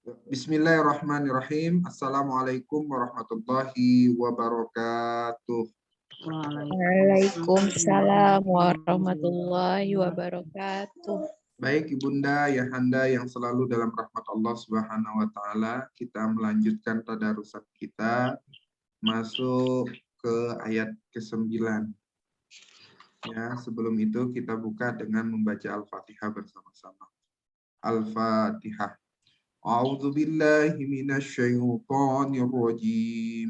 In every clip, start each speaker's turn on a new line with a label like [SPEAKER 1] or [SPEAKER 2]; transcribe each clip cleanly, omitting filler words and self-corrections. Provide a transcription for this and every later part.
[SPEAKER 1] Bismillahirrahmanirrahim. Assalamualaikum warahmatullahi wabarakatuh.
[SPEAKER 2] Waalaikumsalam warahmatullahi wabarakatuh.
[SPEAKER 1] Baik Ibunda, Yahanda yang selalu dalam rahmat Allah Subhanahu wa taala, kita melanjutkan tadarusan kita masuk ke ayat ke-9. Ya, sebelum itu kita buka dengan membaca Al-Fatihah bersama-sama. Al-Fatihah. A'udzu billahi minasy syaithanir rajim.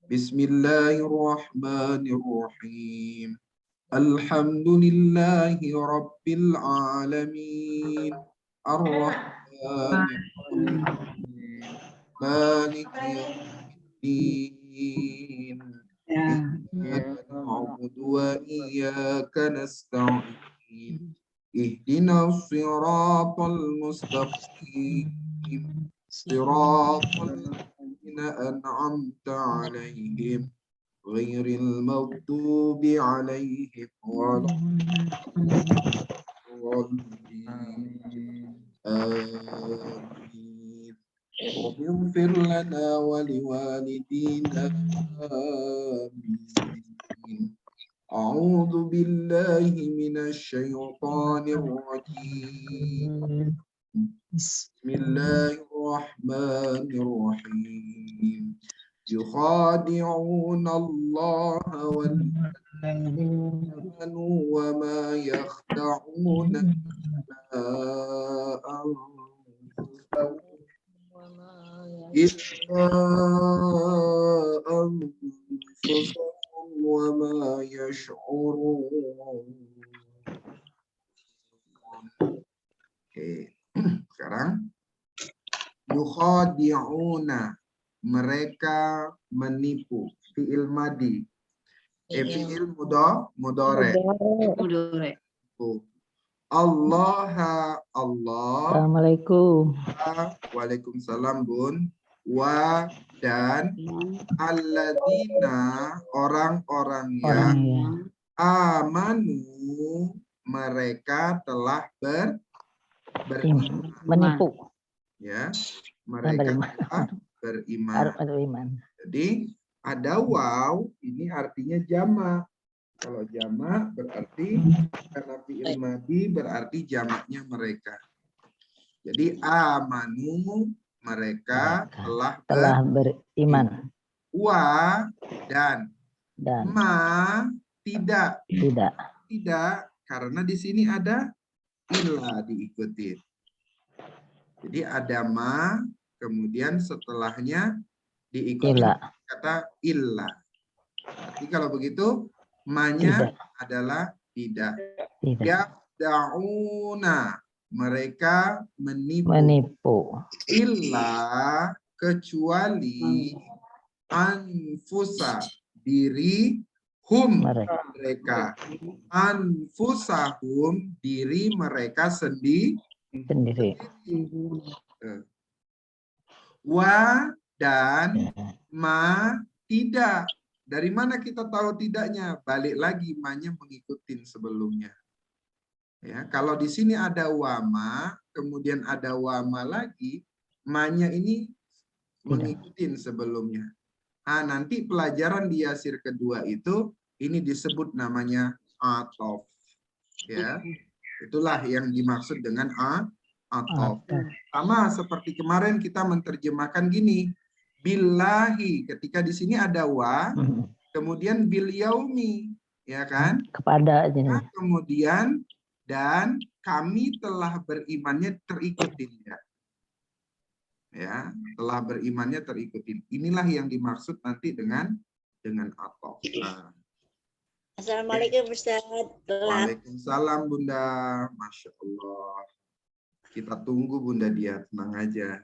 [SPEAKER 1] Bismillahirrahmanirrahim. Alhamdulillahi rabbil alamin. Ar-Rahmanir Rahim. Maliki yaumiddin. Iyyaka na'budu wa iyyaka nasta'in. Ihdinas siratal mustaqim. صراط الذين أنعمت عليهم غير المغضوب عليهم ولا الضالين آمين واغفر لنا ولوالدينا آمين أعوذ بالله من الشيطان الرجيم بسم الله الرحمن الرحيم يخادعون الله والذين آمنوا وما يخدعون إلا أنفسهم وما يشعرون. Sekarang yukhadi'una, mereka menipu, fi'il madi, fi'il mudhari. Allah,
[SPEAKER 2] Assalamualaikum.
[SPEAKER 1] Waalaikumsalam Bun. Wa dan alladzina, orang-orang yang amanu, mereka telah
[SPEAKER 2] menipu,
[SPEAKER 1] ya, mereka telah beriman. Jadi ada waw, ini artinya jamak. Kalau jamak berarti karena fi'il madi berarti jamaknya mereka. Jadi amanu, mereka telah
[SPEAKER 2] beriman.
[SPEAKER 1] Wa dan ma tidak karena di sini ada illa diikuti. Jadi ada ma, kemudian setelahnya diikuti kata illa. Jadi kalau begitu, ma-nya adalah tidak. Ya'dauna, mereka menipu. Illa, kecuali anfusa, diri mereka. Anfusahum, diri mereka sendiri. Wa dan ma tidak. Dari mana kita tahu tidaknya? Balik lagi ma-nya mengikuti sebelumnya. Ya, kalau di sini ada wama, kemudian ada wama lagi, ma-nya ini mengikuti sebelumnya. Nah, nanti pelajaran di yasir kedua itu ini disebut namanya atof. Ya, itulah yang dimaksud dengan atof. Sama seperti kemarin kita menerjemahkan gini, billahi, ketika di sini ada wa, kemudian bil yaumi, ya kan?
[SPEAKER 2] Kepada.
[SPEAKER 1] Nah, kemudian dan kami telah berimannya terikuti dia. Ya, telah berimannya terikuti. Inilah yang dimaksud nanti dengan atof. Nah.
[SPEAKER 3] Assalamualaikum Ustaz.
[SPEAKER 1] Waalaikumsalam Bunda. Masya Allah. Kita tunggu Bunda dia, tenang aja.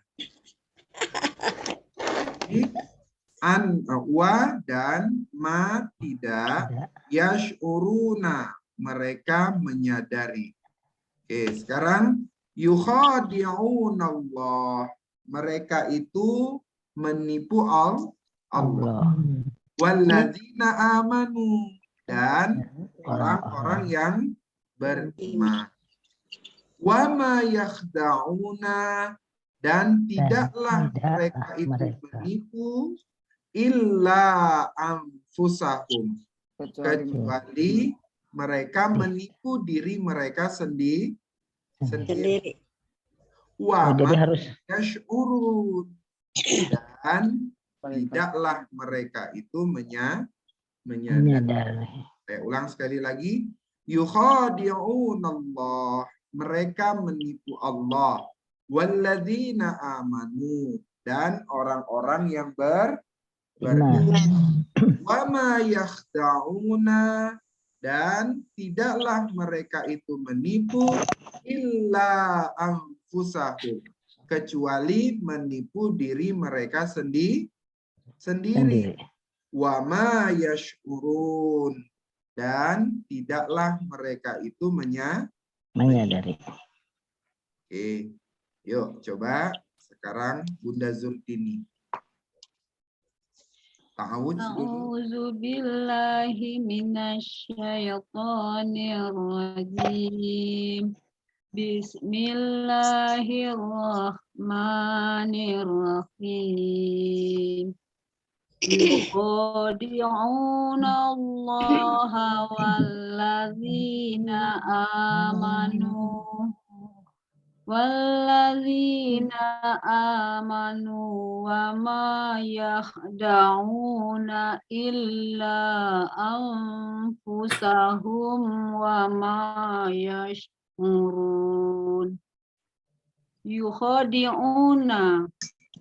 [SPEAKER 1] Wa dan ma tidak, yash'uruna, mereka menyadari. Oke, sekarang yukhadi'unallah, mereka itu menipu Allah. Walladzina amanu, dan orang-orang yang beriman. Wa ma yakhda'una, Dan tidaklah mereka itu menipu illa anfusahum, kecuali mereka menipu diri mereka sendiri.
[SPEAKER 3] Sendiri.
[SPEAKER 1] Wa
[SPEAKER 2] jadi
[SPEAKER 1] ma
[SPEAKER 2] harus
[SPEAKER 1] yash'urun, dan tidaklah mereka itu menyadari.
[SPEAKER 2] menyadari.
[SPEAKER 1] Saya ulang sekali lagi. Yukhadi'unallah, mereka menipu Allah. Walladzina amanu, dan orang-orang yang beriman. Wa ma yakhda'una, dan tidaklah mereka itu menipu illa anfusahum, kecuali menipu diri mereka sendiri. Wa ma yash'urun, dan tidaklah mereka itu
[SPEAKER 2] menyadari.
[SPEAKER 1] Oke, yuk coba sekarang Bunda Zultini. Ta'awudz dulu.
[SPEAKER 4] A'udzu billahi minasyaitonir rajim. Bismillahirrahmanirrahim. Yukhadi'una Allaha walladzina amanu wa ma yakhda'una illa anfusahum wa ma yash'urun. Yukhadi'una,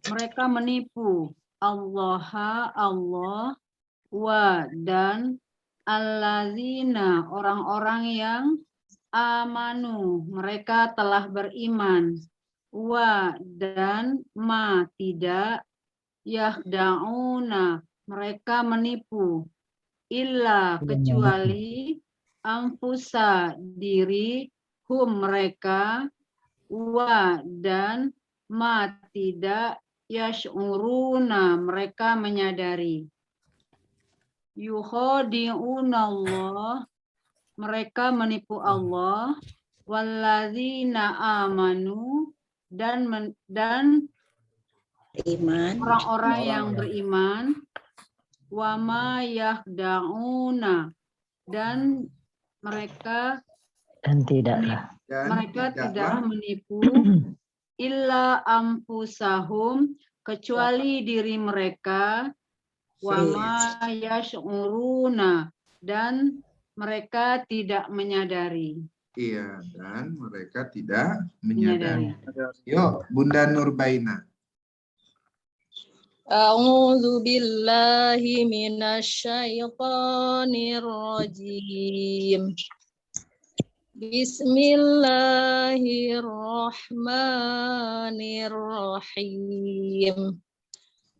[SPEAKER 4] mereka menipu Allah, wa dan allazina, orang-orang yang amanu, mereka telah beriman, wa dan ma tidak, yakhda'una, mereka menipu, illa kecuali anfusa diri, hum mereka, wa dan ma tidak, yash'uruna, mereka menyadari. Yukhadi'una Allah, mereka menipu Allah, walladzina amanu, dan orang-orang yang beriman, wa ma yakhda'una, dan mereka
[SPEAKER 2] tidaklah
[SPEAKER 4] menipu illa anfusahum, kecuali diri mereka, wa ma yash'uruna, dan mereka tidak menyadari.
[SPEAKER 1] Iya, dan mereka tidak menyadari. Yuk, Bunda Nurbaina.
[SPEAKER 5] A'udzu billahi minasyaitonir rajim. Bismillahirrahmanirrahim.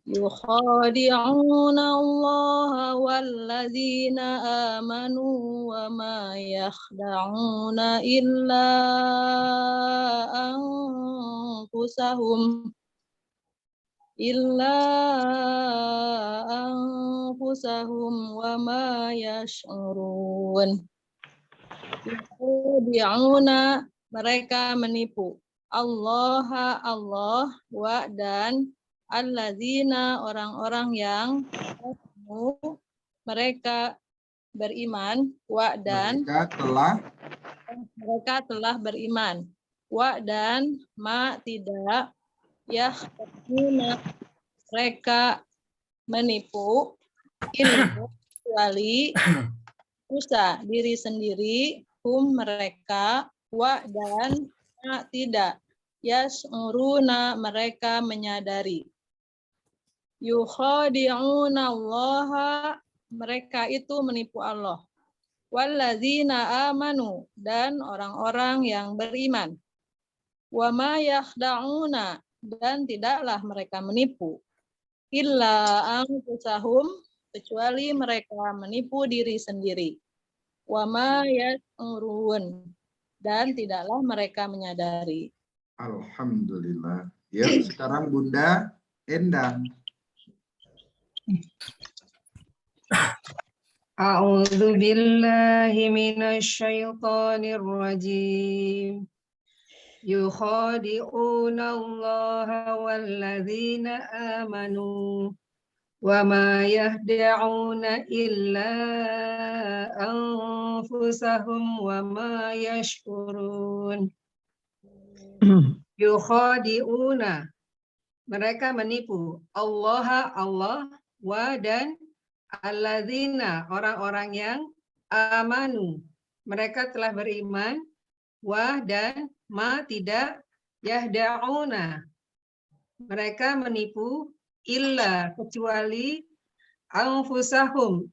[SPEAKER 5] Yukhadi'una Allah walladzina amanu wa ma yakhda'una illa anfusahum wa ma yash'urun. Yukhadi'una, mereka menipu Allah wa dan alladzina, orang-orang yang mereka beriman, wa dan mereka telah beriman, wa dan ma tidak, yakhda'una, mereka menipu, kecuali usaha diri sendiri, hum mereka, wa dan ma tidak, yash'uruna, mereka menyadari. Yukhadi'una Allah, mereka itu menipu Allah. Walladzina amanu, dan orang-orang yang beriman. Wa ma yakhda'una, dan tidaklah mereka menipu. Illa anfusahum, kecuali mereka menipu diri sendiri. Wa ma yash'urun, dan tidaklah mereka menyadari.
[SPEAKER 1] Alhamdulillah. Ya, sekarang Bunda Endang.
[SPEAKER 6] A'udzu billahi minasyaitonir rajim.
[SPEAKER 4] yukhadi'una Allah walladzina amanu wa ma yahda'una illa anfusahum wa ma yash'urun. Yukhadi'una, mereka menipu Allah wa dan alladzina, orang-orang yang amanu, mereka telah beriman, wa dan ma tidak, yahda'una, mereka menipu, illa kecuali anfusahum,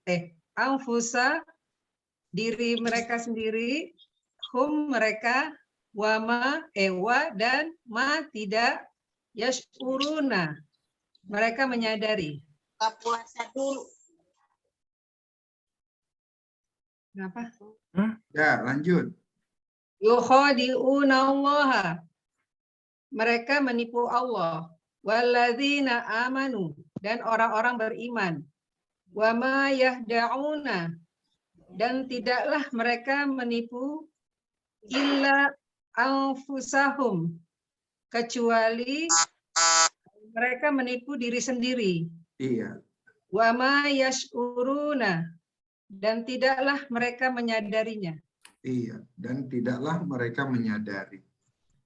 [SPEAKER 4] anfusa diri mereka sendiri, hum mereka, wa dan ma tidak, yash'uruna, mereka menyadari.
[SPEAKER 3] Buka puasa dulu.
[SPEAKER 4] Kenapa?
[SPEAKER 1] Ya, lanjut.
[SPEAKER 4] Yukhadi'una Allah, mereka menipu Allah, walladzina amanu, dan orang-orang beriman, wa ma yahda'una, dan tidaklah mereka menipu illa anfusahum, kecuali mereka menipu diri sendiri.
[SPEAKER 1] Iya.
[SPEAKER 4] Wa ma yash'uruna, dan tidaklah mereka menyadarinya.
[SPEAKER 1] Iya, dan tidaklah mereka menyadari.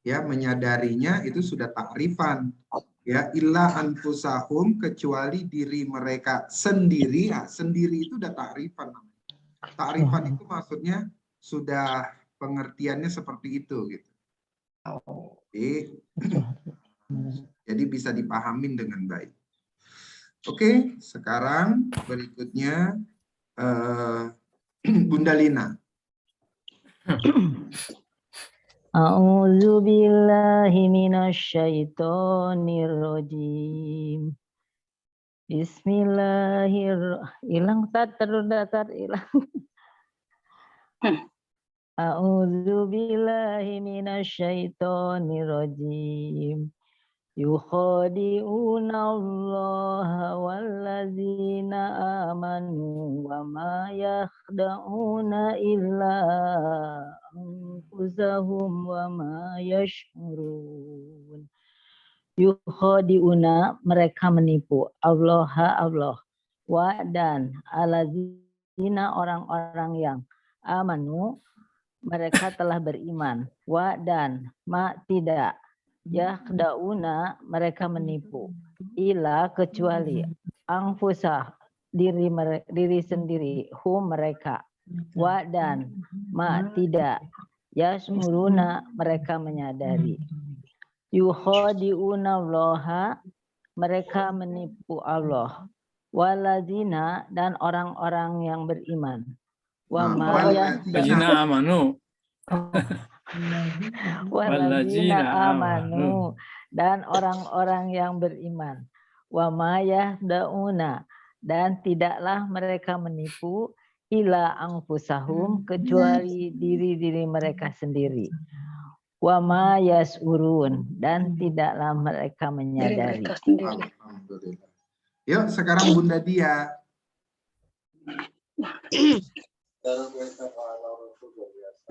[SPEAKER 1] Ya, menyadarinya itu sudah takrifan. Ya, illa anfusahum, kecuali diri mereka sendiri. Ya, sendiri itu udah takrifan. Takrifan itu maksudnya sudah pengertiannya seperti itu gitu. Jadi bisa dipahamin dengan baik. Oke, sekarang berikutnya Bunda Lina.
[SPEAKER 2] A'udzu billahi minasyaitonir rajim. Bismillahirrahmanirrahim. A'udzu billahi minasyaitonir rajim. Yukhadi'una Allah walladzina amanu wa ma yakhda'una illa anfusahum wa ma yash'urun. Yukhadi'una, mereka menipu Allah wa dan alladzina, orang-orang yang amanu, mereka telah beriman, wa dan ma tidak, yakhda'una, mereka menipu, ila kecuali, anfusah diri sendiri, hum mereka, wa dan ma tidak, yasmuruna, mereka menyadari. Yukhadi'una Allah, mereka menipu Allah, waladzina, dan orang-orang yang beriman, wa ma
[SPEAKER 6] Walladzina amanu.
[SPEAKER 2] Walladzina amanu, dan orang-orang yang beriman, wa ma yahda'una, dan tidaklah mereka menipu, ila anfusahum, kecuali diri-diri mereka sendiri, wa ma yas'urun, dan tidaklah mereka menyadari.
[SPEAKER 1] Alhamdulillah. Yuk, sekarang Bunda Dia.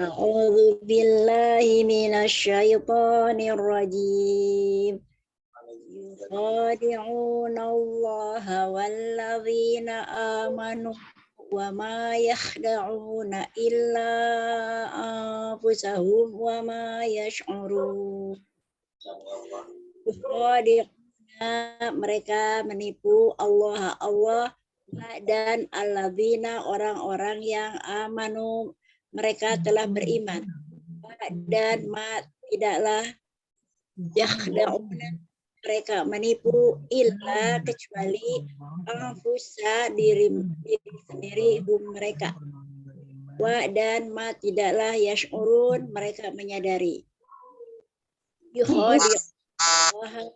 [SPEAKER 3] A'udzu billahi minasyaitonir rajim. Yukhadi'una Allah walladzina amanu wa ma yakhda'una illa anfusahum wa ma yash'urun. Yukhadi'una, mereka menipu Allah dan alladzina, orang-orang yang amanu, mereka telah beriman, dan tidaklah yakhda'una, mereka menipu illa kecuali anfusa diri sendiri mereka, wa dan tidaklah yash'urun, mereka menyadari. Yukhadi'una,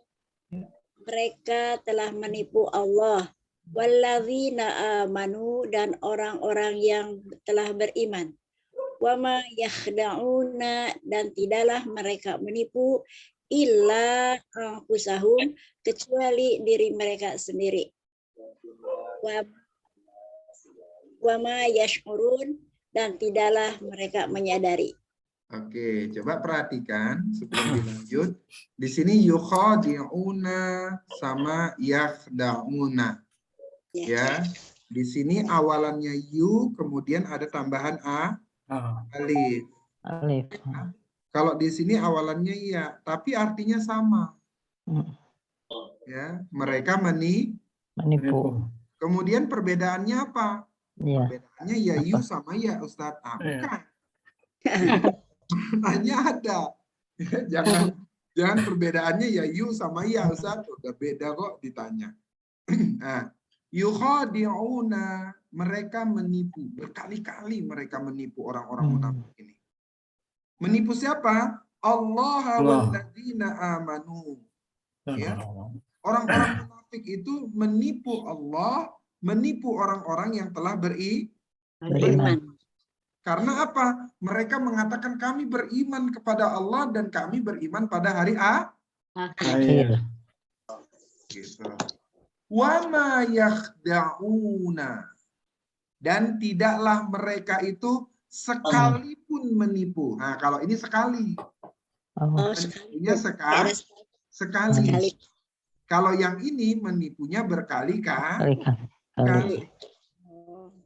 [SPEAKER 3] mereka telah menipu Allah, walladzina amanu, dan orang-orang yang telah beriman, wa ma yakhda'una, dan tidaklah mereka menipu illa anfusahum, kecuali diri mereka sendiri, wa ma yash'urun, dan tidaklah mereka menyadari.
[SPEAKER 1] Oke, coba perhatikan sebelum dilanjut. Di sini yukhadi'una sama yakhda'una. Ya. Di sini awalannya yu, kemudian ada tambahan alif.
[SPEAKER 2] Alif.
[SPEAKER 1] Kalau di sini awalannya ya, tapi artinya sama. Ya, mereka
[SPEAKER 2] Menipu.
[SPEAKER 1] Kemudian perbedaannya apa?
[SPEAKER 2] Iya.
[SPEAKER 1] Perbedaannya ya yu sama ya, Ustadz. Bukan. Perbedaannya ada. Ya, jangan perbedaannya ya yu sama ya, Ustadz. Udah beda kok ditanya. Nah, yukhadi'una, mereka menipu. Berkali-kali mereka menipu orang-orang munafik ini. Menipu siapa? Allah walladzina amanu. Ya. Orang-orang munafik itu menipu Allah, menipu orang-orang yang telah beriman. Karena apa? Mereka mengatakan kami beriman kepada Allah dan kami beriman pada hari akhir. Gitu. Wa ma yakhda'una, dan tidaklah mereka itu sekalipun menipu. Nah, kalau ini sekali. Menipunya sekali. Kalau yang ini menipunya berkali-kali.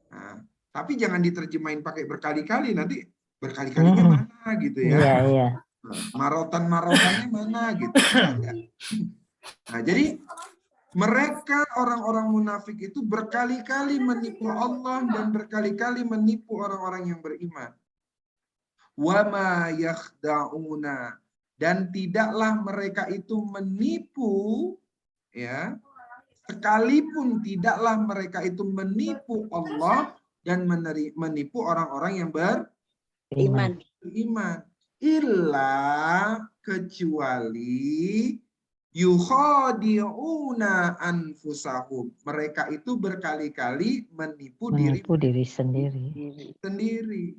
[SPEAKER 1] Nah, tapi jangan diterjemahin pakai berkali-kali, nanti berkali-kalinya mana gitu ya.
[SPEAKER 2] Iya.
[SPEAKER 1] Marotan-marotannya mana gitu. Nah, jadi mereka orang-orang munafik itu berkali-kali menipu Allah dan berkali-kali menipu orang-orang yang beriman. Wa ma yakhda'una, dan tidaklah mereka itu menipu, ya, sekalipun tidaklah mereka itu menipu Allah dan menipu orang-orang yang beriman. Illa, kecuali yukhadi'una anfusahum, mereka itu berkali-kali menipu diri sendiri.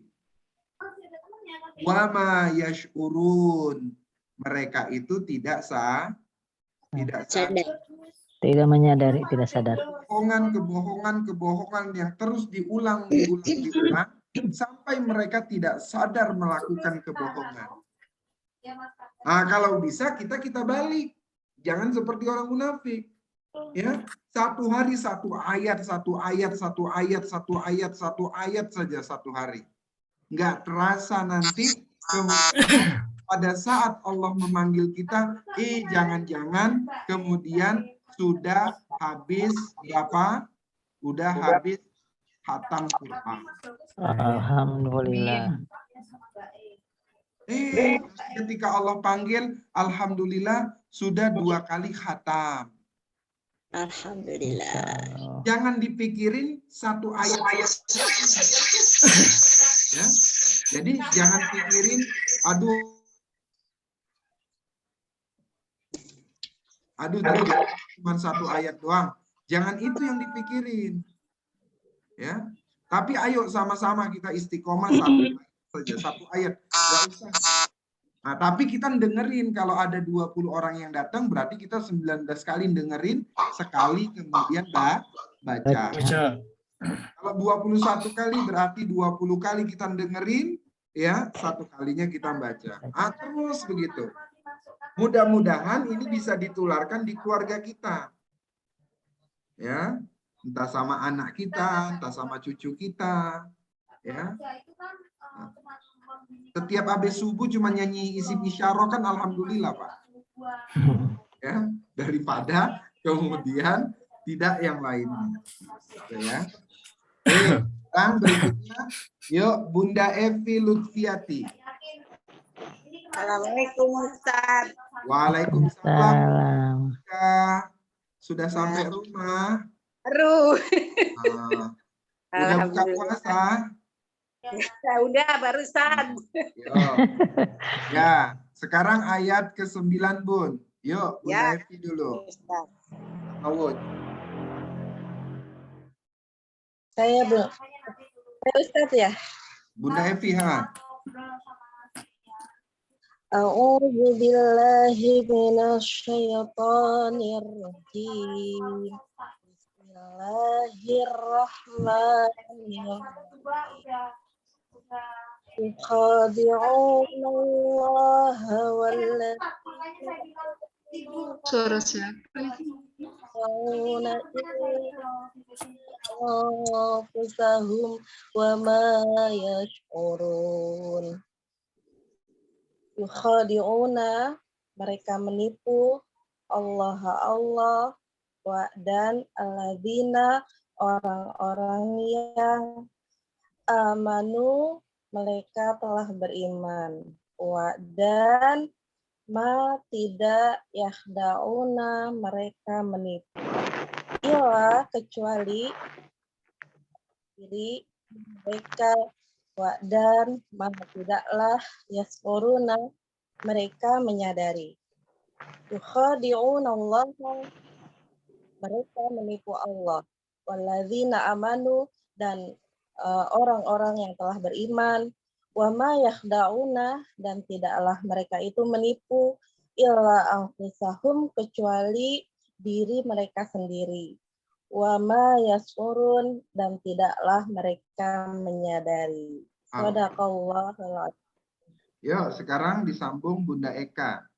[SPEAKER 1] Wa ma yash'urun, mereka itu tidak sadar.
[SPEAKER 2] Tidak menyadari, tidak sadar.
[SPEAKER 1] Kebohongan yang terus diulang sampai mereka tidak sadar melakukan kebohongan. Nah, kalau bisa kita balik. Jangan seperti orang munafik. Ya, satu hari satu ayat saja satu hari. Nggak terasa nanti pada saat Allah memanggil kita, jangan-jangan kemudian sudah habis berapa? Udah habis khatam Quran.
[SPEAKER 2] Alhamdulillah.
[SPEAKER 1] Ketika Allah panggil, alhamdulillah sudah 2 kali khatam.
[SPEAKER 3] Alhamdulillah.
[SPEAKER 1] Jangan dipikirin satu ayat. Ya. Jadi jangan pikirin, tadi cuma 1 ayat doang. Jangan itu yang dipikirin. Ya. Tapi ayo sama-sama kita istiqomah satu ayat. Nggak usah. Nah, tapi kita dengerin, kalau ada 20 orang yang datang, berarti kita 19 kali dengerin, sekali kemudian baca. Kalau 21 kali berarti 20 kali kita dengerin, ya, 1 kalinya kita baca. Terus begitu. Mudah-mudahan ini bisa ditularkan di keluarga kita. Ya, entah sama anak kita, entah sama cucu kita, ya. Setiap habis subuh cuma nyanyi isim isyarah kan alhamdulillah, Pak. Ya, daripada kemudian tidak yang lainnya. Ya. Sekarang berikutnya, yuk Bunda Evi Lutfiati.
[SPEAKER 3] Assalamualaikum Ustaz.
[SPEAKER 1] Waalaikumsalam. Sudah sampai rumah? Udah buka puasa?
[SPEAKER 3] Ya, udah barusan.
[SPEAKER 1] Ya, sekarang ayat ke-9, Bun. Yuk, Bunda Evi dulu. Awud.
[SPEAKER 3] Saya belum. Ustaz ya?
[SPEAKER 1] Bunda Evi, ha?
[SPEAKER 3] A'udzu billahi minasyaitonir rajim. Bismillahirrahmanirrahim. yukhadi'una Allah
[SPEAKER 4] Suara siapa itu?
[SPEAKER 3] walladzina anfusahum wa ma yash'urun. Yukhadi'una, mereka menipu Allah dan alladzina, orang-orang yang amanu, mereka telah beriman, dan tidak yakhda'una, mereka menipu illa, kecuali diri mereka, dan tidaklah yas'uruna, mereka menyadari. Yukhadi'una Allah, mereka menipu Allah, walladzina amanu, dan orang-orang yang telah beriman, wa ma yakhda'una, dan tidaklah mereka itu menipu illa anfusahum, kecuali diri mereka sendiri, wa ma yash'urun, dan tidaklah mereka menyadari. Shadaqallahul adzim.
[SPEAKER 1] Yuk, sekarang disambung Bunda Eka.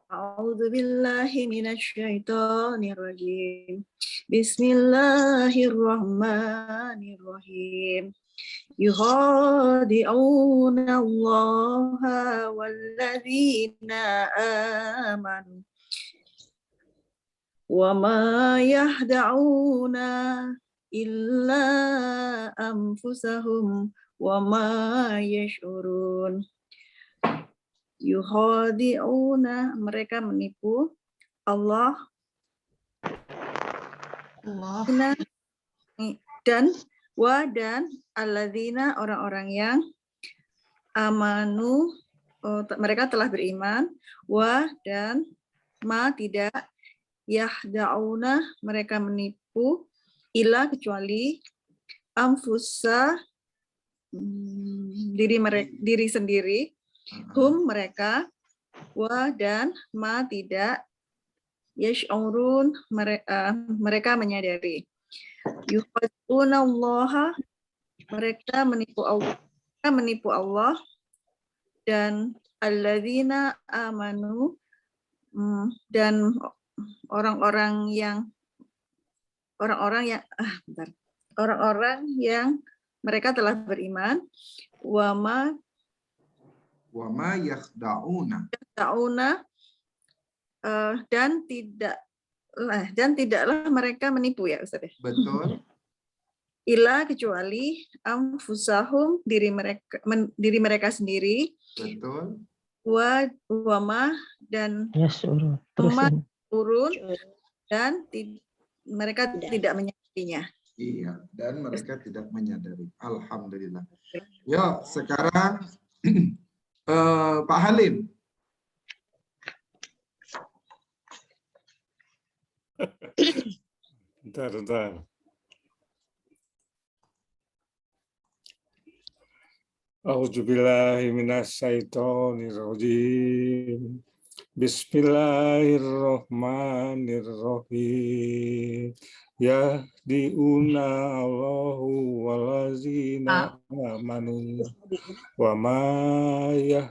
[SPEAKER 5] A'udzu billahi minasyaitonir rajim. Bismillahirrahmanirrahim. Yukhadi'una Allaha walladzina amanu wa ma yahda'una illa anfusahum wa ma yash'urun. Yukhadi'una, mereka menipu Allah dan alladzina, orang-orang yang amanu, mereka telah beriman, dan tidak yahda'una, mereka menipu illa, kecuali anfusa, diri sendiri, hum, mereka, dan tidak yash'urun, mereka menyadari. Yukhadi'una Allah, mereka menipu Allah, dan alladzina amanu, dan orang-orang yang mereka telah beriman, wa ma
[SPEAKER 1] yakhda'una,
[SPEAKER 5] dan tidaklah mereka menipu, ya Ustaz.
[SPEAKER 1] betul.
[SPEAKER 5] Illa, kecuali anfusahum, diri mereka sendiri,
[SPEAKER 1] Betul.
[SPEAKER 5] wa ma, dan
[SPEAKER 2] Yas'urun. Terusin.
[SPEAKER 5] turun, dan mereka tidak menyadarinya.
[SPEAKER 1] Iya, dan mereka tidak menyadari. Alhamdulillah. Yuk, sekarang Pak Halim.
[SPEAKER 6] Bentar. A'udzubillahi minasyaitonirrajim. Bismillahirrahmanirrahim. Yahdiuna Allahu wallazina amanu wa ma yahdiuna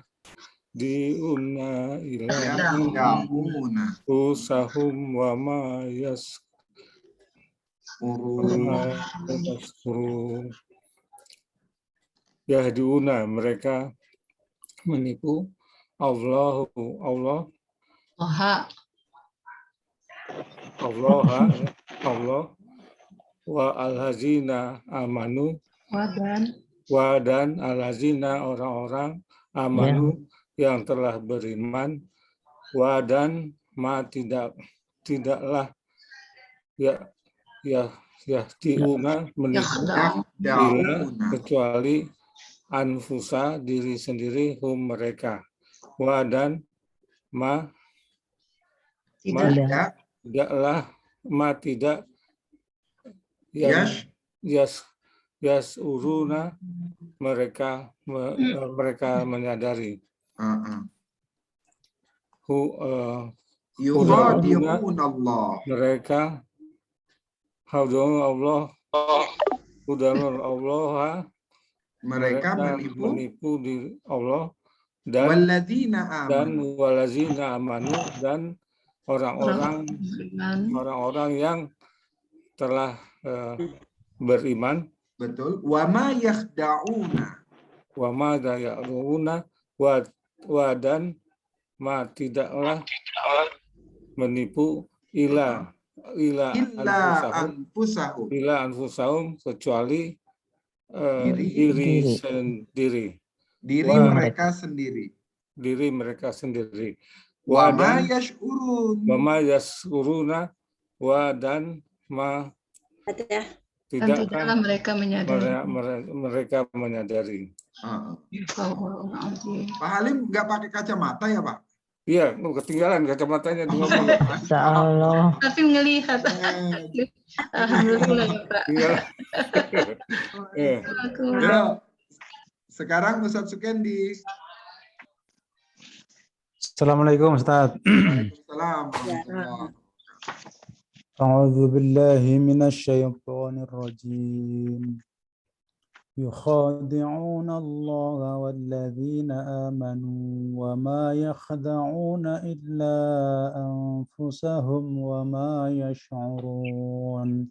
[SPEAKER 6] illa anfusahum wa ma yash'urun. Yahdiuna, mereka menipu Allah wa al-hazina amanu, dan al-hazina, orang-orang amanu, yang telah beriman, dan tidaklah yahdiuna, menipu kecuali anfusa, diri sendiri, hum, mereka, dan tidak yas'uruna, mereka menyadari.
[SPEAKER 1] Yukhadi'una Allah,
[SPEAKER 6] Mereka Allah Udarul Allah,
[SPEAKER 1] Mereka
[SPEAKER 6] menipu
[SPEAKER 1] menipu
[SPEAKER 6] diri Allah dan
[SPEAKER 1] walladzina amanu.
[SPEAKER 6] walazina amanu dan orang-orang yang telah beriman.
[SPEAKER 1] Betul. Wa ma yakhda'una.
[SPEAKER 6] Wa ma ya'runa wa dan ma tidaklah menipu ila
[SPEAKER 1] Illa
[SPEAKER 6] anfusahum
[SPEAKER 1] anfusahum.
[SPEAKER 6] kecuali
[SPEAKER 1] Diri.
[SPEAKER 6] diri sendiri.
[SPEAKER 1] Diri
[SPEAKER 6] Wah.
[SPEAKER 1] mereka sendiri.
[SPEAKER 6] Diri mereka sendiri.
[SPEAKER 1] Wa ma
[SPEAKER 6] dan
[SPEAKER 1] yash'urun.
[SPEAKER 6] wa ma yasuruna wa dan ma tidaklah
[SPEAKER 4] mereka menyadari.
[SPEAKER 6] mereka menyadari.
[SPEAKER 1] Pak Halim nggak pakai kacamata ya, Pak?
[SPEAKER 6] Iya, ketinggalan kacamatanya di mobil.
[SPEAKER 2] Insya Allah.
[SPEAKER 4] Tapi ngelihat. Alhamdulillah ya Pak.
[SPEAKER 1] Ya. Sekarang Ustadz Sukendi.
[SPEAKER 7] Assalamualaikum Ustaz.
[SPEAKER 1] Waalaikumsalam warahmatullahi.
[SPEAKER 7] A'udzu billahi minasyaitonir rajim. Yukhadi'una Allah walladzina amanu wa ma yakhda'una illa anfusahum wa ma yash'urun.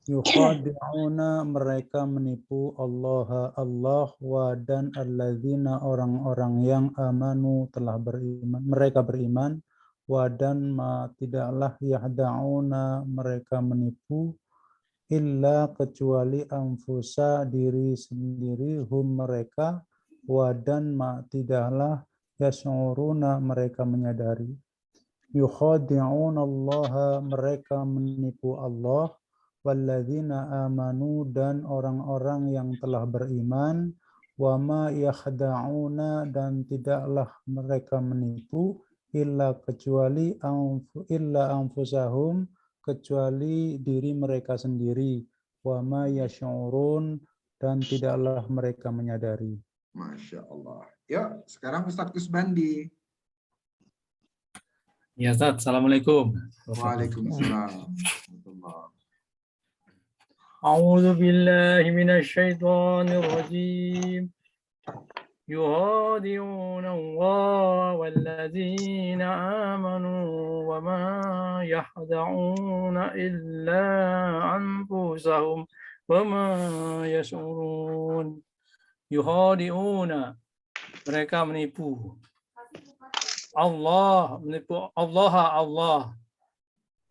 [SPEAKER 7] Yukhadi'una mereka menipu Allah wa dan alladzina orang-orang yang amanu telah beriman, mereka beriman, wa dan ma tidaklah yahda'una mereka menipu illa kecuali anfusa diri sendiri hum mereka, wa dan ma tidaklah yash'uruna mereka menyadari. Yukhadi'una Allah mereka menipu Allah, walladzina amanu dan orang-orang yang telah beriman, wa ma yakhda'una dan tidaklah mereka menipu illa kecuali anfusahum kecuali diri mereka sendiri, wa ma yash'urun dan tidaklah mereka menyadari.
[SPEAKER 1] Masya Allah. Yuk, sekarang Ustadz Kusbandi.
[SPEAKER 8] Ya Ustaz, Assalamualaikum.
[SPEAKER 1] Waalaikumsalam.
[SPEAKER 9] أعوذ بالله من الشيطان الرجيم يخادعون الله والذين آمنوا وما يخدعون إلا أنفسهم وما يشعرون. يخادعون mereka menipu Allah, menipu Allah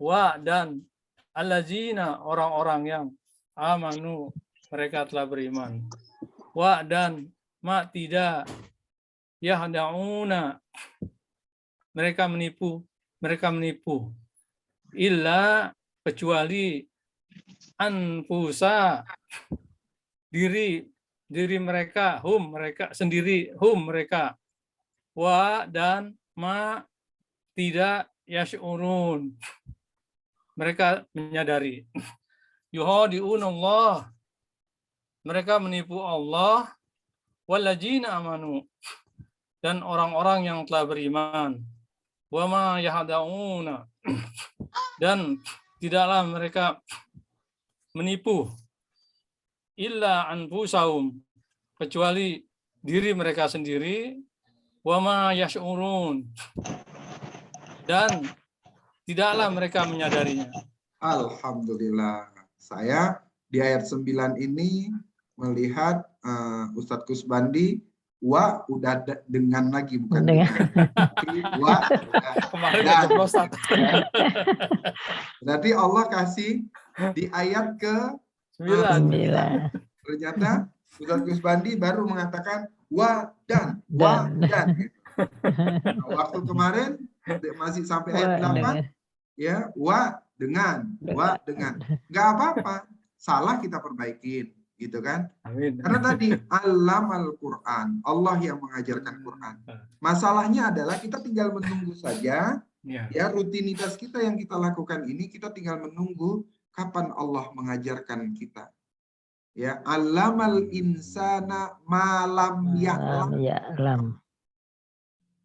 [SPEAKER 9] wa dan allazina orang-orang yang amanu mereka telah beriman, wa dan ma tidak yahda'una mereka menipu illa kecuali anfusa diri mereka mereka sendiri mereka, wa dan ma tidak yash'urun mereka menyadari. Yuhadi'unallah mereka menipu Allah, walladzina amanu dan orang-orang yang telah beriman, wa ma yahda'una dan tidaklah mereka menipu illa anfusahum kecuali diri mereka sendiri, wa ma yash'urun dan tidaklah mereka menyadarinya.
[SPEAKER 1] Alhamdulillah. Saya di ayat 9 ini melihat Ustadz Kusbandi wa udah dengan lagi bukan dengan. Wa
[SPEAKER 9] Kemarin
[SPEAKER 1] berarti Allah kasih di ayat ke
[SPEAKER 2] 9.
[SPEAKER 1] Ternyata Ustadz Kusbandi baru mengatakan wa dan. Nah, waktu kemarin masih sampai ayat 8 ya wa dengan nggak apa-apa, salah kita perbaikin gitu kan.
[SPEAKER 9] Amin.
[SPEAKER 1] Karena tadi allamal Quran, Allah yang mengajarkan Quran. Masalahnya adalah kita tinggal menunggu saja ya, rutinitas kita yang kita lakukan ini kita tinggal menunggu kapan Allah mengajarkan kita. Ya, allamal insana malam ya'lam.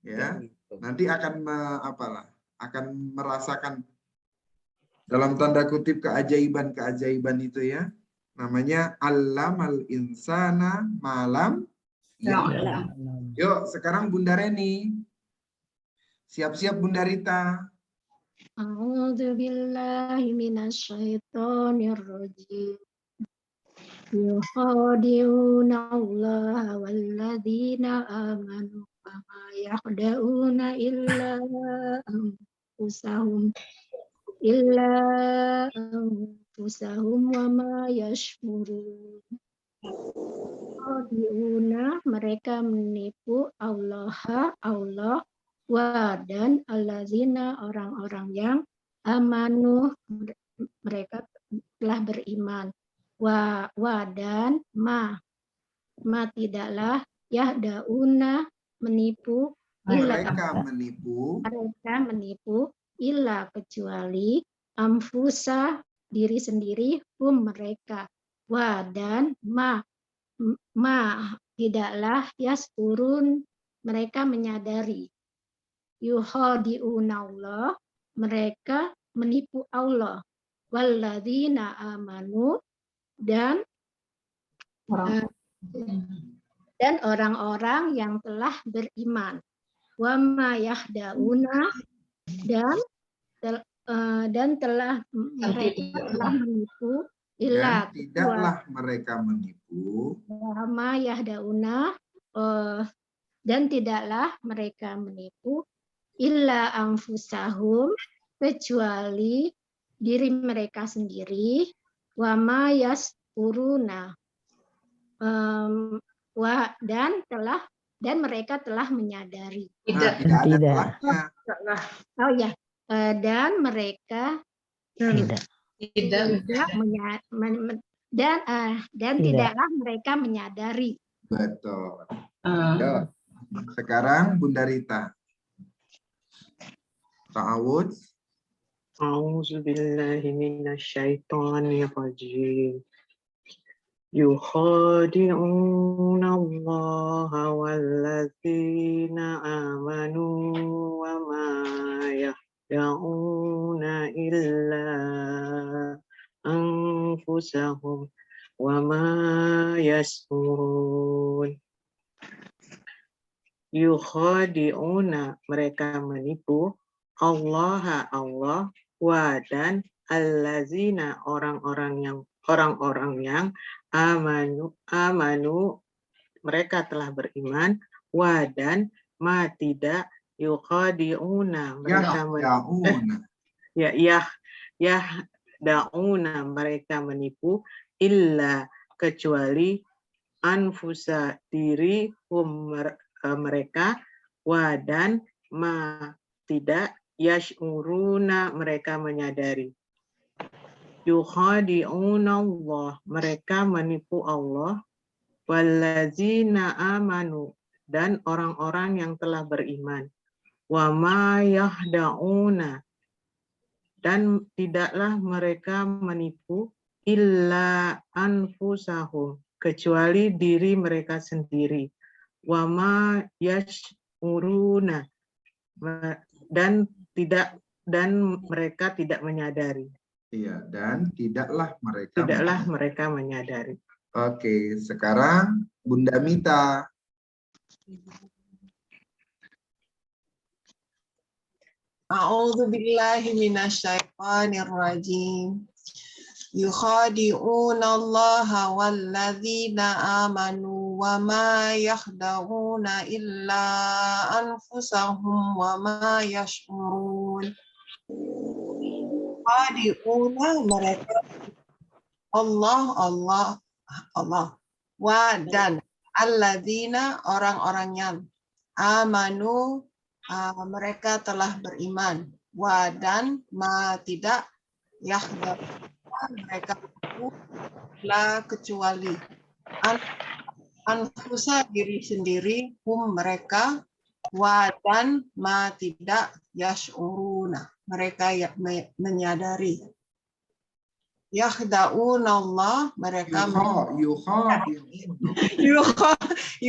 [SPEAKER 1] Ya, nanti akan akan merasakan dalam tanda kutip keajaiban itu ya. Namanya allamal insana malam ya'lam. Yuk, sekarang Bunda Reni. Siap-siap Bunda Rita.
[SPEAKER 2] A'udzu billahi minasyaitonir rajim. Yukhadi'una Allah walladzina amanu wa ma yakhda'una illa anfusahum wa ma yash'urun. Yukhadi'una mereka menipu Allah wa dan allazina orang-orang yang amanu mereka telah beriman. Wa dan ma tidaklah yahdauna menipu
[SPEAKER 1] Mereka
[SPEAKER 2] menipu illa kecuali amfusa diri sendiri mereka. Wa dan ma tidaklah yasturun mereka menyadari. Yukhadi'una Allah mereka menipu Allah. Walladzina amanu dan orang-orang yang telah beriman. Wa ma yahda'una dan telah mereka telah menipu illa
[SPEAKER 1] tidaklah mereka menipu.
[SPEAKER 2] Wa ma yahda'una dan tidaklah mereka menipu illa anfusahum kecuali diri mereka sendiri. Wa ma yas'uruna dan mereka telah menyadari.
[SPEAKER 1] Tidak.
[SPEAKER 2] Oh ya, dan mereka tidaklah mereka menyadari.
[SPEAKER 1] Betul. Yuk. Sekarang Bunda Rita. Ta'awudz.
[SPEAKER 10] A'udzu billahi minasyaitonir rajim. Yukhadi'una Allah walladzina amanu wa ma yahda'una illa anfusahum wa ma yash'urun. Yukhadi'una mereka menipu Allah wa dan allazina orang-orang yang amanu mereka telah beriman wa dan ma tidak yukhadi'una mereka yahda'una mereka menipu illa kecuali anfusa diri mereka wa dan ma tidak yash'uruna mereka menyadari. Yukhadi'una Allah mereka menipu Allah wallazina amanu dan orang-orang yang telah beriman. Wa ma yahda'una dan tidaklah mereka menipu illa anfusahum kecuali diri mereka sendiri. Wa ma yash'uruna dan mereka tidak menyadari.
[SPEAKER 1] Iya, dan tidaklah
[SPEAKER 10] mereka menyadari.
[SPEAKER 1] Oke, sekarang Bunda Mita.
[SPEAKER 11] A'udzu billahi minasyaitonir rajim. Yukhadi'una Allah walladzina amanu wa ma yakhda'una illa anfusahum wa ma yash'urun. Yukhadi'una mereka Allah wa dan alladzina orang-orang yang amanu mereka telah beriman wa dan ma tidak yakhda'una mereka la kecuali anfusa diri sendiri mereka wa dan ma tidak yash'uruna mereka menyadari. Yakhda'una Allah mereka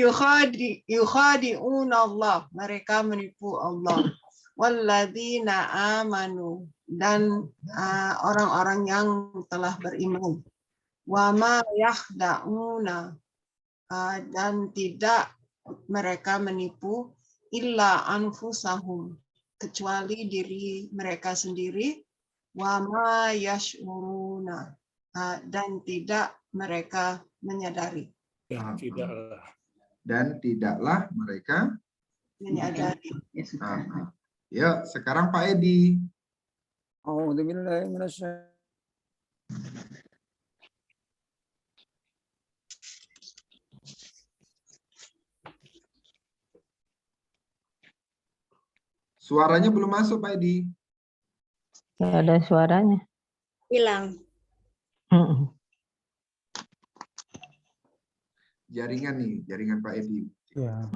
[SPEAKER 11] yukhadi'una Allah mereka menipu Allah. Walladzina amanu dan orang-orang yang telah beriman. wa ma yakhda'una, dan tidak mereka menipu illa anfusahum, kecuali diri mereka sendiri, wa ma yash'uruna, dan tidak mereka menyadari.
[SPEAKER 1] Dan tidaklah mereka
[SPEAKER 11] Menyadari.
[SPEAKER 1] Ya, sekarang Pak Edi. Suaranya belum masuk, Pak Edi.
[SPEAKER 12] Nggak ada suaranya.
[SPEAKER 3] Hilang.
[SPEAKER 1] Jaringan nih, jaringan Pak Edi.
[SPEAKER 7] Ya.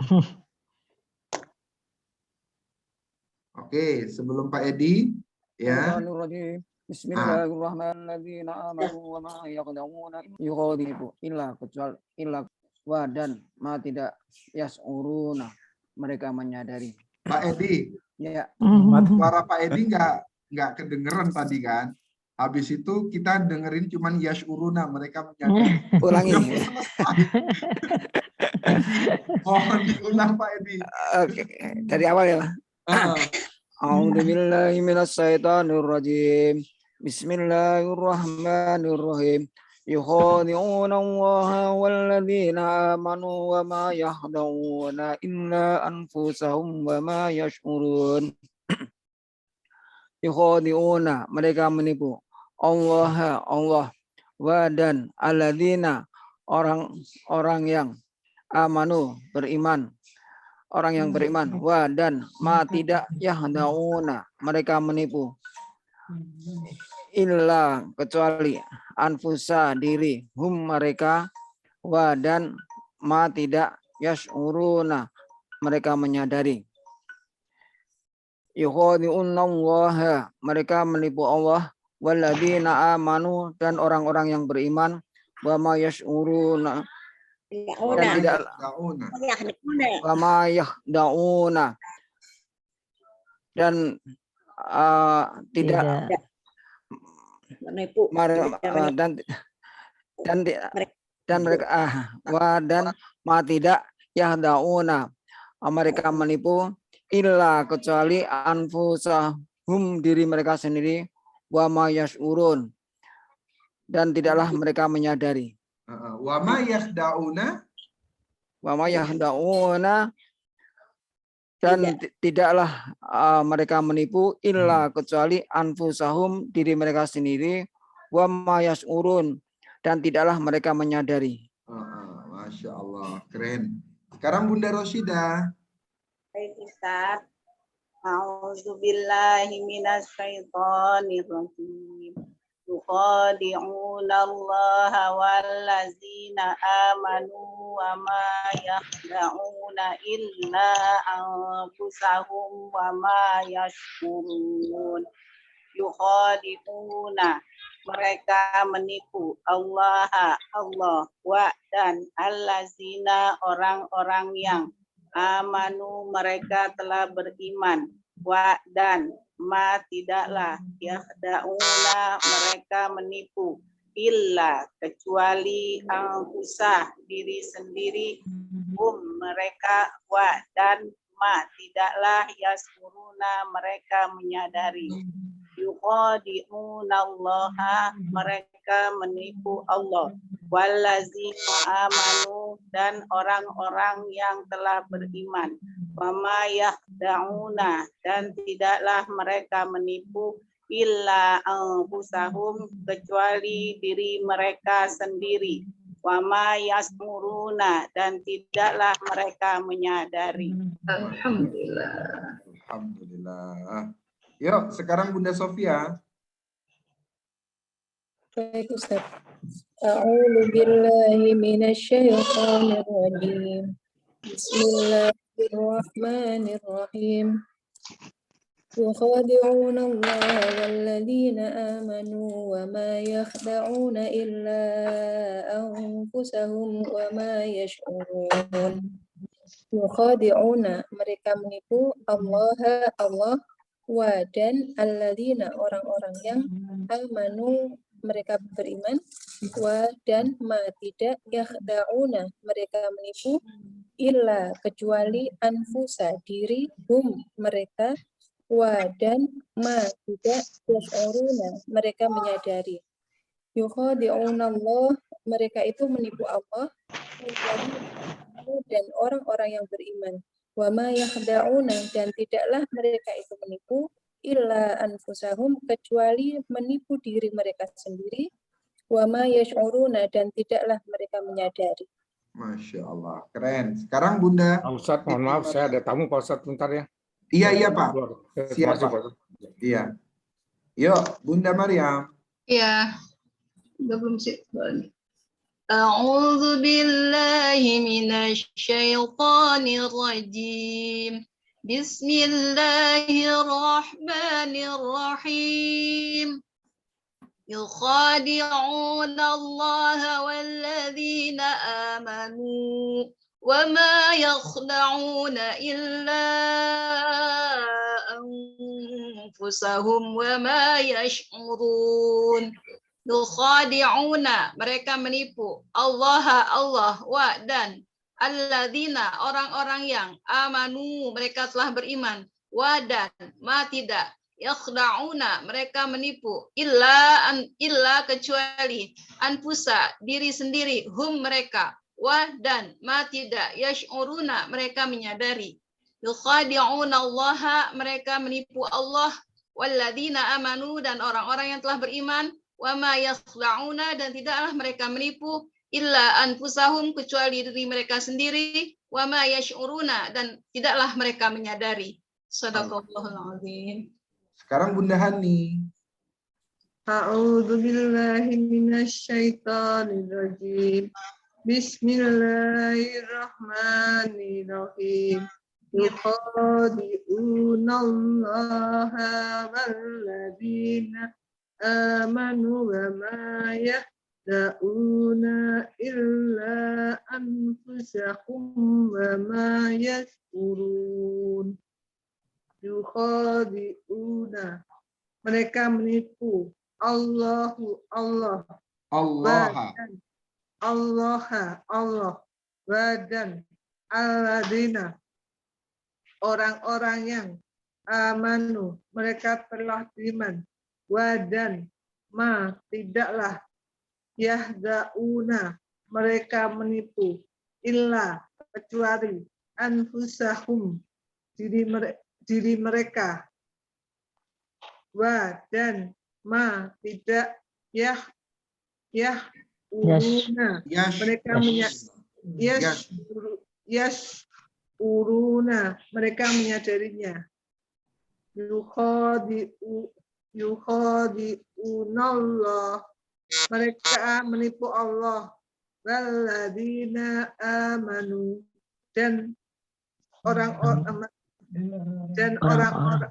[SPEAKER 1] Oke, sebelum Pak Edi, ya.
[SPEAKER 13] Bismillahirrahmanirrahim. Amanu wa ma yaqda'una yughadibu illa kecuali illa wa dan ma tidak yas'uruna, mereka menyadari.
[SPEAKER 1] Pak Edi.
[SPEAKER 13] Ya.
[SPEAKER 1] Suara Pak Edi nggak kedengeran tadi kan? Habis itu kita dengerin cuman yashuruna, mereka menyadari.
[SPEAKER 13] Ulangi.
[SPEAKER 1] Mohon diulang Pak Edi.
[SPEAKER 13] Oke, dari awal ya. A'udzubillahi minasyaitonir rajim. Bismillahirrahmanirrahim. Yukhadi'una Allaha walladzina amanu wa ma yahda'una illa anfusahum wa ma yash'urun. Yukhadi'una, mereka menipu Allah wa dan alladzina, orang yang amanu, beriman, orang yang beriman, wa dan ma tidak yahda'una, mereka menipu illa kecuali anfusa diri hum mereka, wa dan ma tidak yash'uruna, mereka menyadari. Yukhadi'unna Allah, mereka menipu Allah, walladzina amanu, dan orang-orang yang beriman, wa ma yash'uruna, dan tidak wa ma yahda'una, dan tidak
[SPEAKER 3] menipu
[SPEAKER 13] dan mereka wa dan ma tidak yahda'una, mereka menipu illa kecuali anfusahum, diri mereka sendiri, wa ma yash'urun, dan tidaklah mereka menyadari.
[SPEAKER 1] Wa ma yakhda'una,
[SPEAKER 13] dan tidaklah mereka menipu illa kecuali anfusahum, diri mereka sendiri, wa ma yash'urun, dan tidaklah mereka menyadari.
[SPEAKER 1] Masya Allah, keren. Sekarang Bunda Rosida.
[SPEAKER 3] Baik Ustaz. A'udzubillahi minasyaitonirrajim. Yukhadi'una Allaha wallazina amanu wa ma yakhda'una illa anfusahum wa ma yashkurun. Yukhadi'una, mereka menipu Allah wa dan allazina, orang-orang yang amanu, mereka telah beriman, wa dan ma tidaklah yakhda'una, mereka menipu illa kecuali anfusah, diri sendiri, mereka, wa dan ma tidaklah yaskuruna, mereka menyadari. Yukhadi'una Allaha, mereka menipu Allah, wallazina amanu, dan orang-orang yang telah beriman, wa ma yakhda'una, dan tidaklah mereka menipu illa anfusahum, kecuali diri mereka sendiri, wa ma yasmuruna, dan tidaklah mereka menyadari.
[SPEAKER 1] Alhamdulillah. Alhamdulillah. Yuk, sekarang Bunda Sofia.
[SPEAKER 14] Baik Ustaz. A'udzu billahi minasyaitonir rajim. Bismillahirrahmanirrahim. Yukhadi'una Allah walladzina amanu wa ma yakhda'una illa anfusahum wa ma yash'urun. Yukhadi'una, mereka menipu Allah wa dan alladzina, orang-orang yang amanu, mereka beriman, wa dan ma tidak, yakhda'una mereka menipu, illa kecuali anfusa diri, hum mereka, wa dan ma tidak, yash'uruna mereka menyadari. Yukhadi'una Allah, mereka itu menipu Allah, dan orang-orang yang beriman. Wa ma yakhda'una, dan tidaklah mereka itu menipu, illa anfusahum kecuali menipu diri mereka sendiri, wa ma yash'uruna dan tidaklah mereka menyadari.
[SPEAKER 1] Masya Allah, keren. Sekarang Bunda.
[SPEAKER 6] Pak Ustadz, mohon maaf, saya ada tamu Pak Ustadz bentar ya.
[SPEAKER 1] Iya Pak.
[SPEAKER 6] Siap
[SPEAKER 1] Pak.
[SPEAKER 6] Pak.
[SPEAKER 1] Iya. Yuk, Bunda Maryam.
[SPEAKER 4] Iya. Udah belum sih? A'udzu billahi minasy syaithanir rajim. Bismillahirrahmanirrahim. Yukhadi'una Allah walladzina amanu wa ma yakhda'una illa anfusahum wa ma yash'urun. Yukhadi'una mereka menipu Allah wa dan alladzina orang-orang yang amanu mereka telah beriman, wa dan ma tidak, yakhda'una mereka menipu illa kecuali anfusa diri sendiri, hum mereka, wa dan ma tidak, yash'uruna mereka menyadari. Yukhadi'una Allah mereka menipu Allah, walladzina amanu dan orang-orang yang telah beriman, wa ma yakhda'una dan tidaklah mereka menipu illa anfusahum kecuali diri mereka sendiri, wa ma yash'uruna dan tidaklah mereka menyadari. Shadaqallahul azim.
[SPEAKER 1] Sekarang Bunda Hani.
[SPEAKER 10] A'udzu billahi minasy syaithanir rajim. Bismillahirrahmanirrahim. Yukhadi'una Allaha walladzina amanu wa ma yakhda'una illa anfusahum wa ma yash'urun. Yukhadi'una mereka menipu Allah wa dan alladzina orang-orang yang amanu mereka telah beriman, wa dan ma tidaklah yahda'una mereka menipu illa kecuali anfusahum diri mereka, wa dan ma tidak uruna mereka uruna mereka menyadarinya. Yukhadi'unallah mereka menipu Allah, walladzina amanu dan orang-orang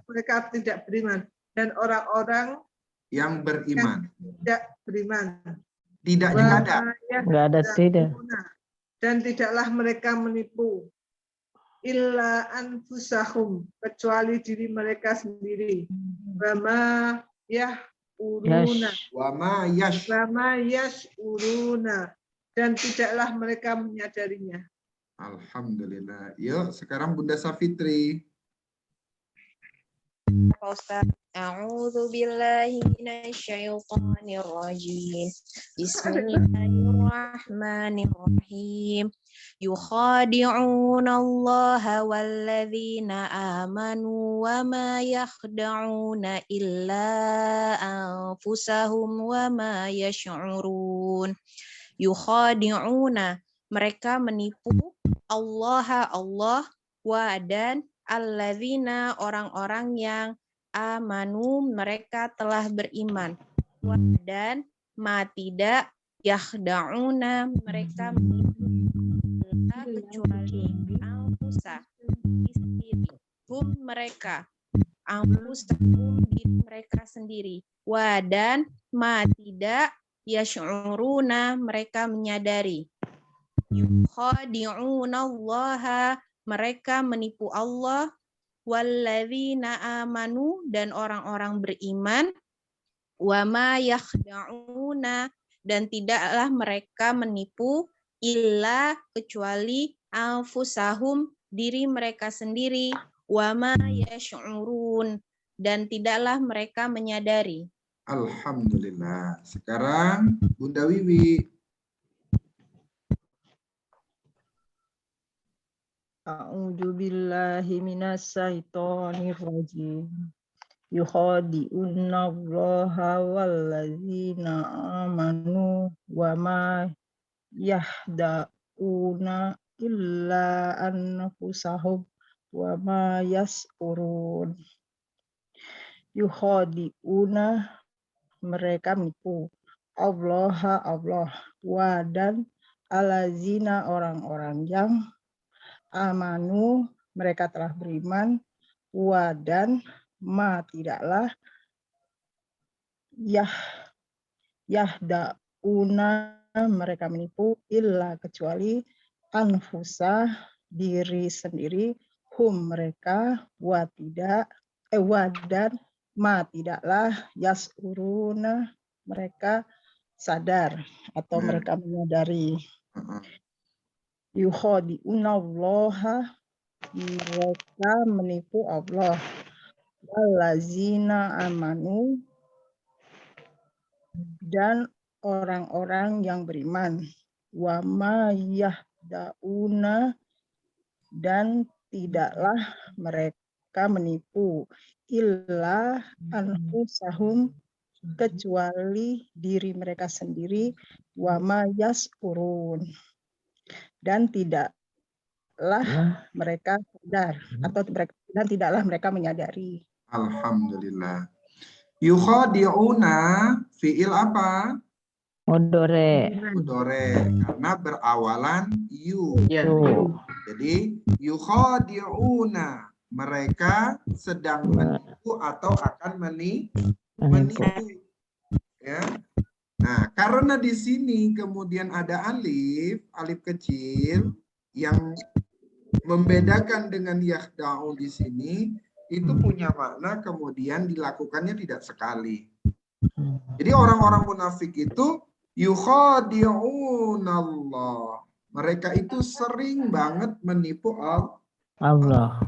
[SPEAKER 10] mereka tidak beriman dan orang-orang
[SPEAKER 1] yang beriman
[SPEAKER 10] tidak beriman.
[SPEAKER 1] Tidak ada.
[SPEAKER 12] Enggak ada tidak.
[SPEAKER 10] Dan tidaklah mereka menipu illa anfusahum kecuali diri mereka sendiri. Wa ma yash'uruna dan tidaklah mereka menyadarinya.
[SPEAKER 1] Alhamdulillah. Yuk, sekarang Bunda Safitri.
[SPEAKER 14] Ustaz, a'udzu billahi minasyaitonir rajim. Bismillahirrahmanirrahim. Yukhadi'una Allah walladzina amanu wa ma yakhda'una illa anfusahum wa ma yash'urun. Yukhadi'una mereka menipu Allah wa dan alladzina orang-orang yang amanu mereka telah beriman, wa dan ma tidak yakhda'una mereka menipu kecuali anfusa sendiri, hum mereka anfusahum diri mereka sendiri, wa dan ma tidak yash'uruna mereka menyadari. Yukhadi'una Allah mereka menipu Allah, walladzina amanu dan orang-orang beriman, Wa ma yakhda'una, dan tidaklah mereka menipu illa kecuali anfusahum, diri mereka sendiri, wa ma yash'urun, dan tidaklah mereka menyadari.
[SPEAKER 1] Alhamdulillah. Sekarang Bunda Wiwi.
[SPEAKER 12] A'udzu billahi minasyaitonir rajim. Yukhadi'unna Allaha wallazina amanu wa ma yahda'una illa anfusahum wa ma yas'urun. Yukhadi'una, mereka menipu Allah wa dan alazina, orang-orang yang amanu, mereka telah beriman, wa dan ma tidaklah yahda'una, mereka menipu illa kecuali anfusa, diri sendiri, hum mereka, wa dan ma tidaklah yasuruna, mereka sadar atau mereka menyadari. Yukhadi'una Allaha, mereka menipu Allah, wallazina amanu, dan orang-orang yang beriman, wa ma yahda'una, dan tidaklah mereka menipu illa anfusahum, kecuali diri mereka sendiri, wa ma yas'urun, dan tidaklah mereka sadar atau dan tidaklah mereka menyadari.
[SPEAKER 1] Alhamdulillah. Yukhadi'una fi'il apa?
[SPEAKER 12] Mudore.
[SPEAKER 1] Mudore, karena berawalan yu. Jadi yukhadi'una, mereka sedang menipu atau akan menipu. Ya. Nah, karena di sini kemudian ada alif kecil yang membedakan dengan yakhda'u di sini, itu punya makna kemudian dilakukannya tidak sekali. Jadi orang-orang munafik itu yukhadi'unallah. Mereka itu sering banget menipu
[SPEAKER 12] Allah.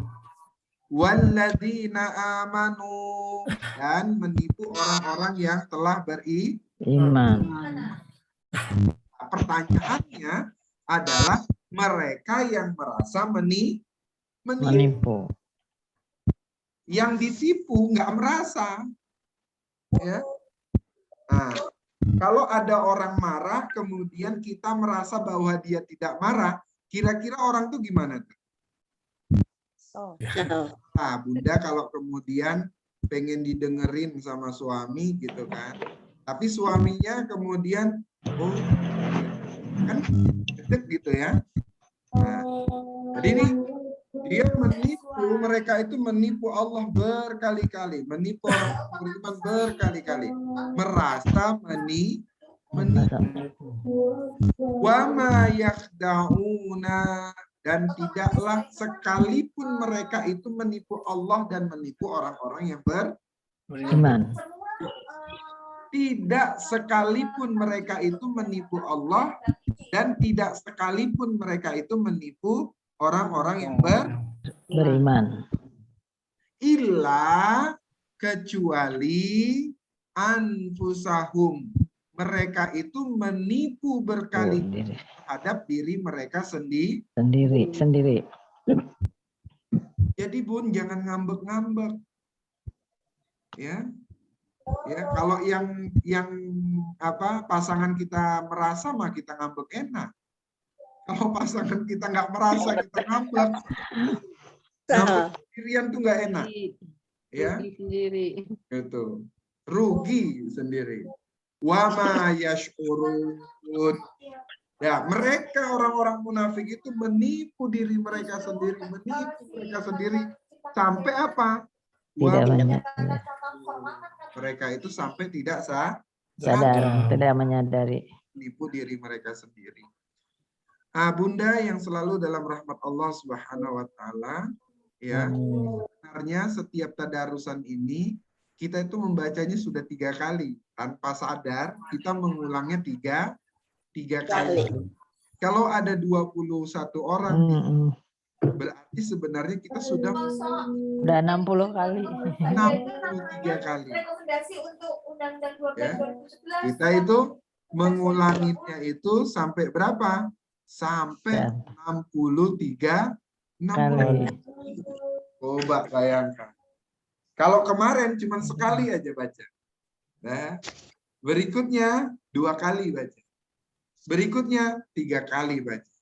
[SPEAKER 1] Walladzina amanu, dan menipu orang-orang yang telah beriman. Pertanyaannya adalah mereka yang merasa menipu. Yang ditipu nggak merasa. Ya. Nah, kalau ada orang marah, kemudian kita merasa bahwa dia tidak marah, kira-kira orang itu gimana tuh? Nah, Bunda kalau kemudian pengen didengerin sama suami gitu kan, tapi suaminya kemudian kan gitu ya. Nah, jadi ini dia menipu, mereka itu menipu Allah berkali-kali, menipu orang beriman berkali-kali, merasa menipu. Wa ma yakhda'una, dan tidaklah sekalipun mereka itu menipu Allah dan menipu orang-orang yang beriman. Tidak sekalipun mereka itu menipu Allah dan tidak sekalipun mereka itu menipu orang-orang yang beriman. Illa, kecuali anfusahum, mereka itu menipu berkali-kali terhadap diri mereka sendiri. Jadi Bun, jangan ngambek-ngambek. Ya. Ya, kalau yang pasangan kita merasa mah kita ngambek enak. Kalau pasangan kita nggak merasa kita ngambek. Ngambek sendirian tuh nggak enak. Ya.
[SPEAKER 4] Sendiri.
[SPEAKER 1] Itu. Rugi sendiri. Wa ma yash'urun. Ya, mereka orang-orang munafik itu menipu diri mereka sendiri, sampai apa? Mereka itu sampai tidak sadar,
[SPEAKER 12] tidak menyadari.
[SPEAKER 1] Menipu diri mereka sendiri. Nah, Bunda yang selalu dalam rahmat Allah Subhanahu wa taala, ya. Sebenarnya setiap tadarusan ini kita itu membacanya sudah 3 kali. Tanpa sadar, kita mengulangnya tiga kali. Kalau ada 21 orang, berarti sebenarnya kita sudah
[SPEAKER 12] 60 kali.
[SPEAKER 1] 63 kali. Ya. Kita itu mengulanginya itu sampai berapa? Sampai 63 kali. Coba bayangkan. Kalau kemarin cuma sekali aja baca. Nah, berikutnya 2 kali baca. Berikutnya 3 kali baca.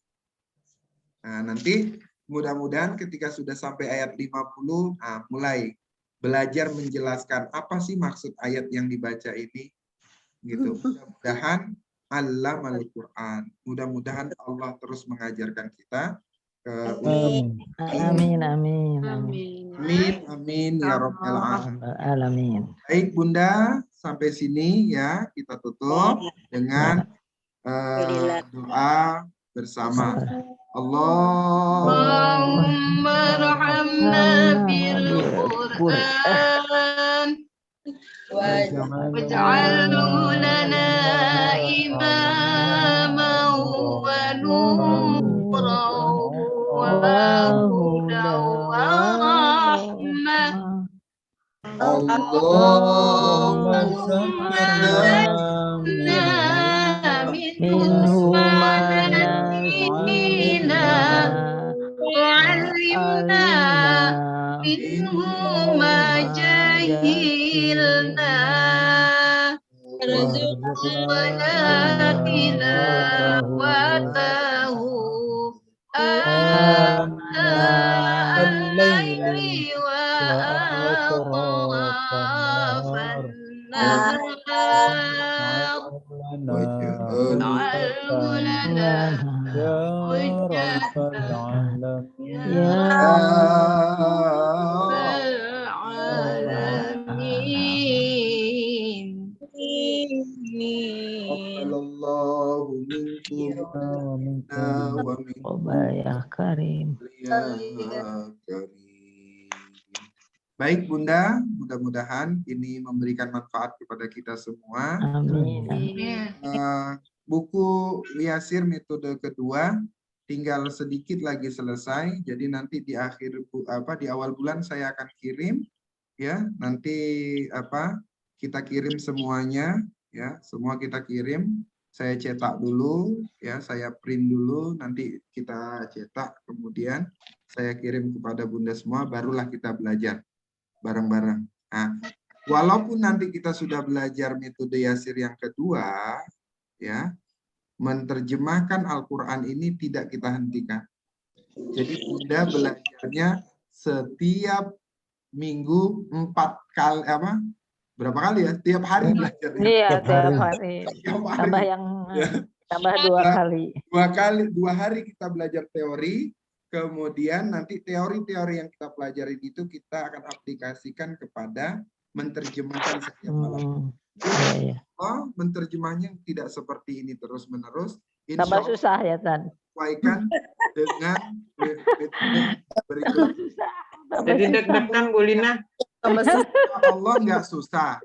[SPEAKER 1] Nah, nanti mudah-mudahan ketika sudah sampai ayat 50, mulai belajar menjelaskan apa sih maksud ayat yang dibaca ini. Gitu. Mudah-mudahan Allamal Quran. Mudah-mudahan Allah terus mengajarkan kita.
[SPEAKER 12] Amin, amin, amin.
[SPEAKER 1] Amin, amin ya Rabbal
[SPEAKER 12] alamin.
[SPEAKER 1] Baik Bunda, sampai sini ya kita tutup dengan doa bersama.
[SPEAKER 4] Allahumma rahamna bil Qur'an waj'alhu lana imaman wa nuran wa hudan wa rahmah.
[SPEAKER 1] Allahumma
[SPEAKER 12] minhu ma
[SPEAKER 4] nasina wa'allimna minhu ma jahilna warzuqna tilawatahu al-laili wa atrafan nahar
[SPEAKER 1] Baik Bunda, mudah-mudahan ini memberikan manfaat kepada kita semua.
[SPEAKER 12] Amin.
[SPEAKER 1] Buku Yasir metode kedua tinggal sedikit lagi selesai. Jadi nanti di di awal bulan saya akan kirim ya. Nanti kita kirim semuanya ya, semua kita kirim. Saya cetak dulu ya, saya print dulu, nanti kita cetak, kemudian saya kirim kepada Bunda semua, barulah kita belajar bareng-bareng. Nah, walaupun nanti kita sudah belajar metode Yasir yang kedua, ya, menerjemahkan Al-Quran ini tidak kita hentikan. Jadi Bunda belajarnya setiap minggu 4 kali, berapa kali ya? Tiap hari belajar.
[SPEAKER 12] Iya, tiap hari. Tambah yang tambah 2 kali.
[SPEAKER 1] 2 hari kita belajar teori. Kemudian nanti teori-teori yang kita pelajari itu kita akan aplikasikan kepada menerjemahkan setiap malam. Oh, menerjemahnya tidak seperti ini terus-menerus.
[SPEAKER 12] Tambah susah ya, Tan.
[SPEAKER 1] Sesuaikan dengan berikut.
[SPEAKER 11] Jadi deg-degan Bu Lina.
[SPEAKER 1] Allah nggak susah.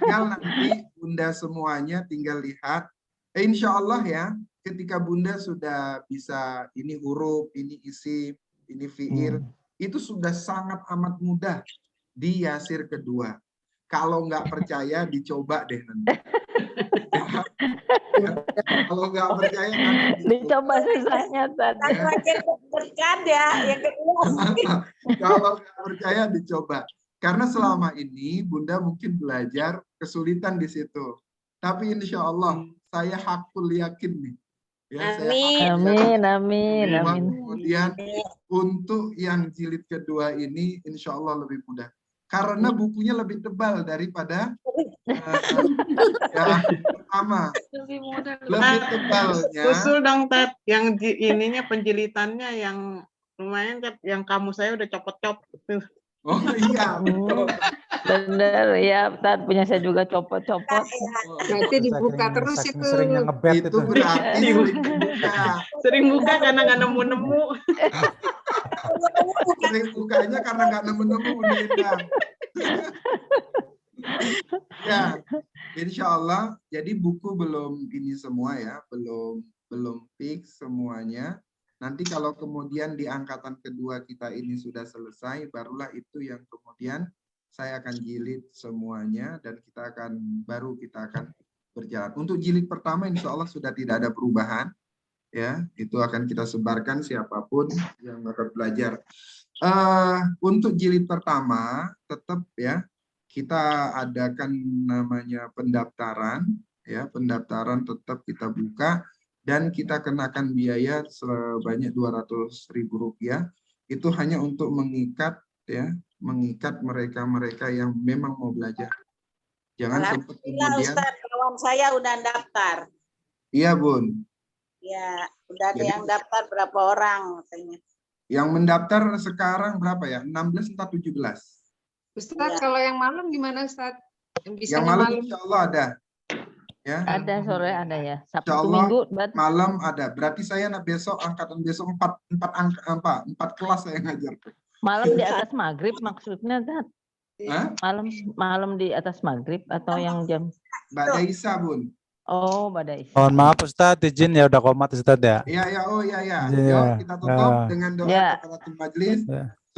[SPEAKER 1] Tinggal nanti Bunda semuanya tinggal lihat. Insya Allah ya. Ketika Bunda sudah bisa ini huruf, ini isim, ini fi'il, itu sudah sangat amat mudah di Yasir kedua. Kalau nggak percaya, dicoba deh nanti. Kalau nggak percaya, nanti
[SPEAKER 12] dicoba susahnya tadi.
[SPEAKER 1] Kalau nggak percaya, dicoba. Karena selama ini Bunda mungkin belajar kesulitan di situ. Tapi insya Allah, saya hakul yakin nih. Ya,
[SPEAKER 12] amin, amin, amin.
[SPEAKER 1] Kemudian untuk yang jilid kedua ini insya Allah lebih mudah. Karena bukunya lebih tebal daripada yang pertama. Lebih tebalnya.
[SPEAKER 11] Usul dong, Tat. Yang ininya penjilitannya yang lumayan, Tat. Yang kamu saya udah copot-copot.
[SPEAKER 1] Oh iya.
[SPEAKER 12] Bener ya, Tat, punya saya juga copot-copot.
[SPEAKER 10] Nanti dibuka terus itu.
[SPEAKER 7] Seringnya ngebet
[SPEAKER 1] itu berarti
[SPEAKER 11] sering buka karena nggak nemu-nemu.
[SPEAKER 1] Sering bukanya karena nggak nemu-nemu. Ya, insya Allah. Jadi buku belum ini semua ya, belum fix semuanya. Nanti kalau kemudian di angkatan kedua kita ini sudah selesai, barulah itu yang kemudian saya akan jilid semuanya dan kita akan berjalan. Untuk jilid pertama insya Allah sudah tidak ada perubahan. Ya, itu akan kita sebarkan siapapun yang bakal belajar. Untuk jilid pertama tetap ya kita adakan namanya pendaftaran, ya pendaftaran tetap kita buka dan kita kenakan biaya sebanyak Rp200.000. Itu hanya untuk mengikat ya, mengikat mereka-mereka yang memang mau belajar. Jangan sempat kemudian.
[SPEAKER 3] Ustaz, kawan saya udah daftar.
[SPEAKER 1] Iya Bun.
[SPEAKER 3] Ya, udah ada yang daftar berapa orang katanya.
[SPEAKER 1] Yang mendaftar sekarang berapa ya? 16 atau 17?
[SPEAKER 4] Ustaz, kalau yang malam gimana Ustaz?
[SPEAKER 1] Yang malam insya Allah ada. Ya.
[SPEAKER 12] Ada sore ada ya. Sabtu
[SPEAKER 1] Insya Allah
[SPEAKER 12] Minggu
[SPEAKER 1] malam ada. Berarti saya besok angkatan besok 4 kelas saya ngajar.
[SPEAKER 12] malam di atas maghrib maksudnya Tat?
[SPEAKER 1] Hah?
[SPEAKER 12] Malam di atas maghrib atau yang jam?
[SPEAKER 1] Ba'da Isya Bun.
[SPEAKER 12] Oh, Ba'da Isya.
[SPEAKER 7] Mohon maaf Ustadz, izin ya udah komat Ustadz ya.
[SPEAKER 1] Iya, oh iya.
[SPEAKER 7] Iya.
[SPEAKER 1] Yuk kita tutup dengan doa kafaratul majlis.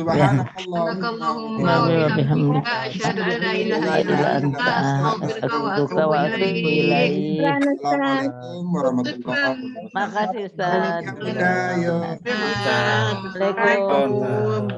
[SPEAKER 4] Subhanakallahumma wa bihamdika asyhadu an la ilaha illa anta astaghfiruka wa atubu ilaik.
[SPEAKER 1] Assalamualaikum warahmatullahi wabarakatuh.
[SPEAKER 12] Makasih Ustaz.
[SPEAKER 1] Assalamualaikum.
[SPEAKER 12] Waalaikumsalam.